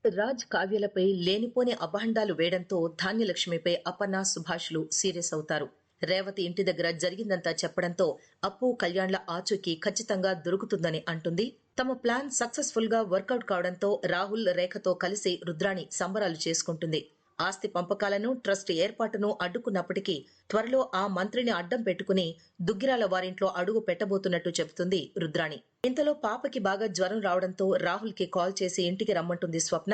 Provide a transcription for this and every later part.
రాజ్ కావ్యలపై లేనిపోని అభాండాలు వేయడంతో ధాన్యలక్ష్మిపై అపర్ణ సుభాష్లు సీరియస్ అవుతారు. రేవతి ఇంటి దగ్గర జరిగిందంతా చెప్పడంతో అప్పు కళ్యాణ్ల ఆచూకీ ఖచ్చితంగా దొరుకుతుందని అంటుంది. తమ ప్లాన్ సక్సెస్ఫుల్ గా వర్కౌట్ కావడంతో రాహుల్ రేఖతో కలిసి రుద్రాణి సంబరాలు చేసుకుంటుంది. ఆస్తి పంపకాలను ట్రస్ట్ ఏర్పాటును అడ్డుకున్నప్పటికీ త్వరలో ఆ మంత్రిని అడ్డం పెట్టుకుని దుగ్గిరాల వారింట్లో అడుగు పెట్టబోతున్నట్టు చెబుతుంది రుద్రాణి. ఇంతలో పాపకి బాగా జ్వరం రావడంతో రాహుల్ కి కాల్ చేసి ఇంటికి రమ్మంటుంది స్వప్న.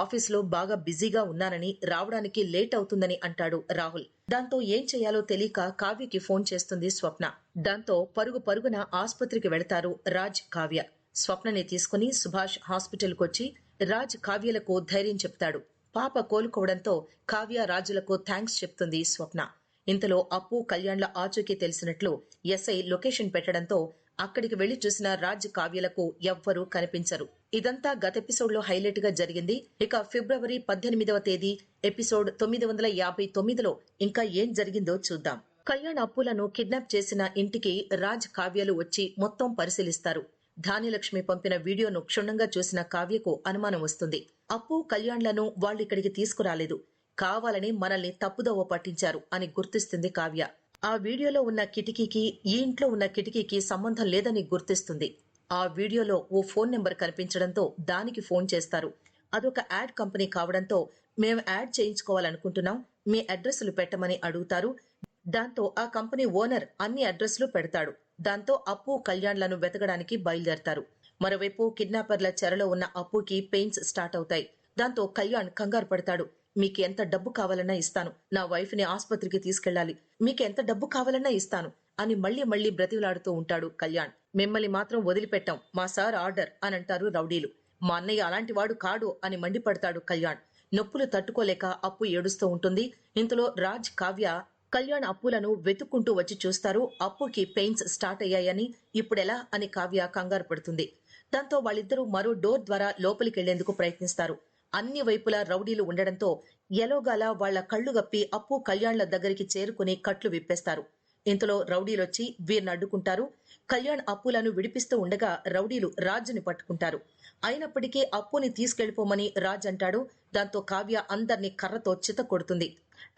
ఆఫీసులో బాగా బిజీగా ఉన్నానని, రావడానికి లేట్ అవుతుందని అంటాడు రాహుల్. దాంతో ఏం చేయాలో తెలియక కావ్యకి ఫోన్ చేస్తుంది స్వప్న. దాంతో పరుగు పరుగున ఆస్పత్రికి వెళతారు రాజ్, కావ్య. స్వప్నని తీసుకుని సుభాష్ హాస్పిటల్ కొచ్చి రాజ్, కావ్యలకు ధైర్యం చెప్తాడు. పాప కోలుకోవడంతో కావ్య, రాజులకు థ్యాంక్స్ చెప్తుంది స్వప్న. ఇంతలో అప్పు కళ్యాణ్ల ఆచూకీ తెలిసినట్లు ఎస్ఐ లొకేషన్ పెట్టడంతో అక్కడికి వెళ్లి చూసిన రాజ్, కావ్యలకు ఎవ్వరూ కనిపించరు. ఇదంతా గత ఎపిసోడ్ లో హైలైట్ గా జరిగింది. ఇక ఫిబ్రవరి 18వ తేదీ ఎపిసోడ్ 959లో ఇంకా ఏం జరిగిందో చూద్దాం. కళ్యాణ్ అప్పులను కిడ్నాప్ చేసిన ఇంటికి రాజ్, కావ్యలు వచ్చి మొత్తం పరిశీలిస్తారు. ధాన్యలక్ష్మి పంపిన వీడియోను క్షుణ్ణంగా చూసిన కావ్యకు అనుమానం వస్తుంది. అప్పు కళ్యాణ్లను వాళ్ళిక్కడికి తీసుకురాలేదు, కావాలని మనల్ని తప్పుదోవ పట్టించారు అని గుర్తిస్తుంది కావ్య. ఆ వీడియోలో ఉన్న కిటికీకి ఈ ఇంట్లో ఉన్న కిటికీకి సంబంధం లేదని గుర్తిస్తుంది. ఆ వీడియోలో ఓ ఫోన్ నెంబర్ కనిపించడంతో దానికి ఫోన్ చేస్తారు. అదొక యాడ్ కంపెనీ కావడంతో మేం యాడ్ చేయించుకోవాలనుకుంటున్నాం, మీ అడ్రస్లు పెట్టమని అడుగుతారు. దాంతో ఆ కంపెనీ ఓనర్ అన్ని అడ్రస్లు పెడతాడు. దాంతో అప్పు కళ్యాణ్లను వెతకడానికి బయలుదేరతారు. మరోవైపు కిడ్నాపర్ల చెరలో ఉన్న అప్పుకి పెయిన్స్ స్టార్ట్ అవుతాయి. దాంతో కళ్యాణ్ కంగారు పడతాడు. మీకు ఎంత డబ్బు కావాలన్నా ఇస్తాను, నా వైఫ్ ని ఆస్పత్రికి తీసుకెళ్లాలి, మీకెంత డబ్బు కావాలన్నా ఇస్తాను అని మళ్లీ బ్రతిలాడుతూ ఉంటాడు కళ్యాణ్. మిమ్మల్ని మాత్రం వదిలిపెట్టాం, మా సార్ ఆర్డర్ అని అంటారు రౌడీలు. మా అన్నయ్య అలాంటి వాడు కాడు అని మండిపడతాడు కళ్యాణ్. నొప్పులు తట్టుకోలేక అప్పు ఏడుస్తూ ఉంటుంది. ఇంతలో రాజ్, కావ్య కళ్యాణ్ అప్పులను వెతుక్కుంటూ వచ్చి చూస్తారు. అప్పుకి పెయిన్స్ స్టార్ట్ అయ్యాయని. ఇప్పుడెలా అని కావ్య కంగారు పడుతుంది. దాంతో వాళ్ళిద్దరూ మరో డోర్ ద్వారా లోపలికెళ్లేందుకు ప్రయత్నిస్తారు. అన్ని వైపులా రౌడీలు ఉండడంతో ఎలోగాల వాళ్ల కళ్లు గప్పి అప్పు కళ్యాణ్ల దగ్గరికి చేరుకుని కట్లు విప్పేస్తారు. ఇంతలో రౌడీలొచ్చి వీరిని అడ్డుకుంటారు. కళ్యాణ్ అప్పులను విడిపిస్తూ ఉండగా రౌడీలు రాజుని పట్టుకుంటారు. అయినప్పటికీ అప్పుని తీసుకెళ్లిపోమని రాజ్ అంటాడు. దాంతో కావ్య అందర్నీ కర్రతో చితకొడుతుంది.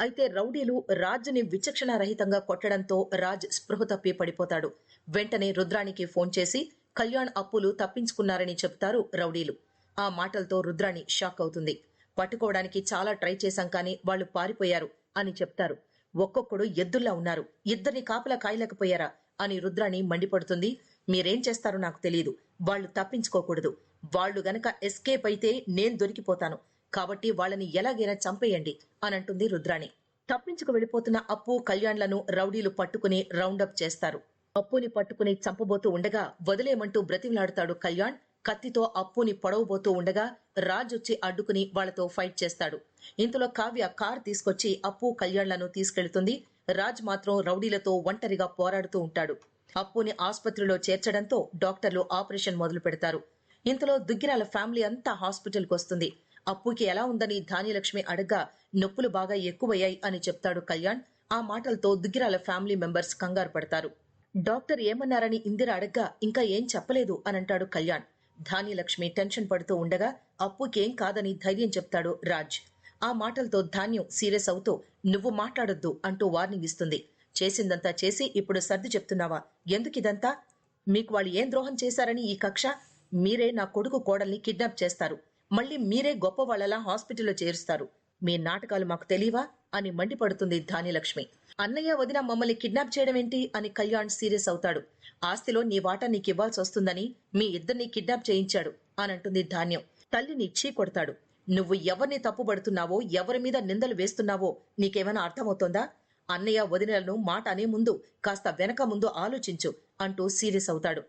అయితే రౌడీలు రాజుని విచక్షణారహితంగా కొట్టడంతో రాజ్ స్పృహ తప్పి పడిపోతాడు. వెంటనే రుద్రాణికి ఫోన్ చేసి కళ్యాణ్ అప్పులు తప్పించుకున్నారని చెప్తారు రౌడీలు. ఆ మాటలతో రుద్రాణి షాక్ అవుతుంది. పట్టుకోవడానికి చాలా ట్రై చేశాం కానీ వాళ్లు పారిపోయారు అని చెప్తారు. ఒక్కొక్కడు ఎద్దుల్లా ఉన్నారు, ఇద్దరిని కాపలా కాయలేకపోయారా అని రుద్రాణి మండిపడుతుంది. మీరేం చేస్తారో నాకు తెలియదు, వాళ్లు తప్పించుకోకూడదు. వాళ్లు గనక ఎస్కేప్ అయితే నేను దొరికిపోతాను, కాబట్టి వాళ్ళని ఎలాగైనా చంపేయండి అని అంటుంది రుద్రాణి. తప్పించుకు వెళ్లిపోతున్న అప్పు కళ్యాణ్లను రౌడీలు పట్టుకుని రౌండప్ చేస్తారు. అప్పుని పట్టుకుని చంపబోతూ ఉండగా వదిలేయమంటూ బ్రతిమలాడుతాడు కళ్యాణ్. కత్తితో అప్పుని పొడవబోతూ ఉండగా రాజ్ వచ్చి అడ్డుకుని వాళ్లతో ఫైట్ చేస్తాడు. ఇంతలో కావ్య కార్ తీసుకొచ్చి అప్పు కళ్యాణ్లను తీసుకెళ్తుంది. రాజ్ మాత్రం రౌడీలతో ఒంటరిగా పోరాడుతూ ఉంటాడు. అప్పుని ఆస్పత్రిలో చేర్చడంతో డాక్టర్లు ఆపరేషన్ మొదలు పెడతారు. ఇంతలో దుగ్గిరాల ఫ్యామిలీ అంతా హాస్పిటల్కి వస్తుంది. అప్పుకి ఎలా ఉందని ధాన్యలక్ష్మి అడగ్గా నొప్పులు బాగా ఎక్కువయ్యాయి అని చెప్తాడు కళ్యాణ్. ఆ మాటలతో దుగ్గిరాల ఫ్యామిలీ మెంబర్స్ కంగారు పడతారు. డాక్టర్ ఏమన్నారని ఇందిర అడగ్గా ఇంకా ఏం చెప్పలేదు అని అంటాడు కళ్యాణ్. ధాన్యలక్ష్మి టెన్షన్ పడుతూ ఉండగా అప్పుకేం కాదని ధైర్యం చెప్తాడు రాజ్. ఆ మాటలతో ధాన్యం సీరియస్ అవుతూ నువ్వు మాట్లాడొద్దు అంటూ వార్నింగ్ ఇస్తుంది. చేసిందంతా చేసి ఇప్పుడు సర్ది చెప్తున్నావా? ఎందుకిదంతా? మీకు వాళ్ళు ఏం ద్రోహం చేశారని ఈ కక్ష? మీరే నా కొడుకు కోడల్ని కిడ్నాప్ చేస్తారు, మళ్ళీ మీరే గొప్ప వాళ్లలా హాస్పిటల్లో చేరుస్తారు. మీ నాటకాలు మాకు తెలియవా అని మండిపడుతుంది ధాన్యలక్ష్మి. అన్నయ్య, వదిన మమ్మల్ని కిడ్నాప్ చేయడం ఏంటి అని కళ్యాణ్ సీరియస్ అవుతాడు. ఆస్తిలో నీ వాటా నీకివ్వాల్సి వస్తుందని మీ ఇద్దరిని కిడ్నాప్ చేయించాడు అని అంటుంది ధాన్యం. తల్లిని చీ కొడతాడు. నువ్వు ఎవరిని తప్పుపడుతున్నావో, ఎవరి మీద నిందలు వేస్తున్నావో నీకేమైనా అర్థమవుతోందా? అన్నయ్య వదినలను మాట అనే ముందు కాస్త వెనక ముందు ఆలోచించు అంటూ సీరియస్ అవుతాడు.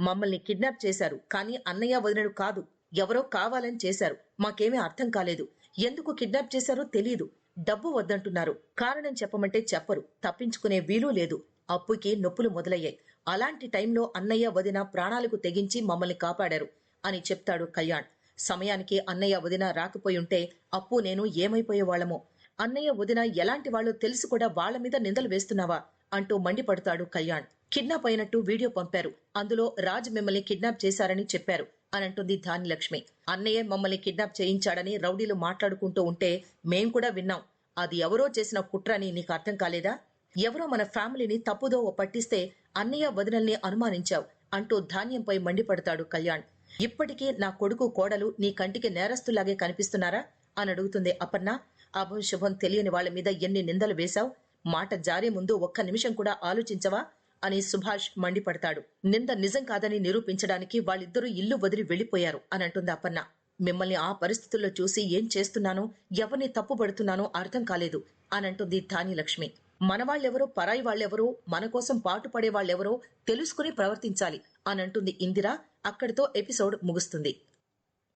మమ్మల్ని కిడ్నాప్ చేశారు, కానీ అన్నయ్య వదినలు కాదు, ఎవరో కావాలని చేశారు. మాకేమీ అర్థం కాలేదు. ఎందుకు కిడ్నాప్ చేశారో తెలీదు. డబ్బు వద్దంటున్నారు, కారణం చెప్పమంటే చెప్పరు. తప్పించుకునే వీలు లేదు. అప్పుకి నొప్పులు మొదలయ్యాయి. అలాంటి టైంలో అన్నయ్య వదిన ప్రాణాలకు తెగించి మమ్మల్ని కాపాడారు అని చెప్తాడు కళ్యాణ్. సమయానికి అన్నయ్య వదిన రాకపోయుంటే అప్పు నేను ఏమైపోయేవాళ్లమో. అన్నయ్య వదిన ఎలాంటి వాళ్లో తెలిసి కూడా వాళ్ల మీద నిందలు వేస్తున్నావా అంటూ మండిపడతాడు కళ్యాణ్. కిడ్నాప్ అయినట్టు వీడియో పంపారు, అందులో రాజ్ మిమ్మల్ని కిడ్నాప్ చేశారని చెప్పారు. అని అంటుంది ధాన్యలక్ష్మి. అన్నయ్య మమ్మల్ని కిడ్నాప్ చేయించాడని రౌడీలు మాట్లాడుకుంటూ ఉంటే మేం కూడా విన్నాం. అది ఎవరో చేసిన కుట్ర అని నీకు అర్థం కాలేదా? ఎవరో మన ఫ్యామిలీని తప్పుదోవ పట్టిస్తే అన్నయ్య వదినల్ని అనుమానించావు అంటూ ధాన్యంపై మండిపడతాడు కళ్యాణ్. ఇప్పటికీ నా కొడుకు కోడలు నీ కంటికి నేరస్తులాగే కనిపిస్తున్నారా అని అడుగుతుంది అపర్ణ. అభం శుభం తెలియని వాళ్ల మీద ఎన్ని నిందలు వేశావు? మాట జారే ముందు ఒక్క నిమిషం కూడా ఆలోచించవా అని సుభాష్ మండిపడతాడు. నింద నిజం కాదని నిరూపించడానికి వాళ్ళిద్దరూ ఇల్లు వదిలి వెళ్లిపోయారు అని అంటుంది అపర్ణ. మిమ్మల్ని ఆ పరిస్థితుల్లో చూసి ఏం చేస్తున్నానో ఎవరిని తప్పుపడుతున్నానో అర్థం కాలేదు అని అంటుంది ధాన్యలక్ష్మి. మన వాళ్ళెవరో పరాయి వాళ్ళెవరో మన కోసం పాటుపడే వాళ్ళెవరో తెలుసుకుని ప్రవర్తించాలి అని అంటుంది ఇందిర. అక్కడితో ఎపిసోడ్ ముగుస్తుంది.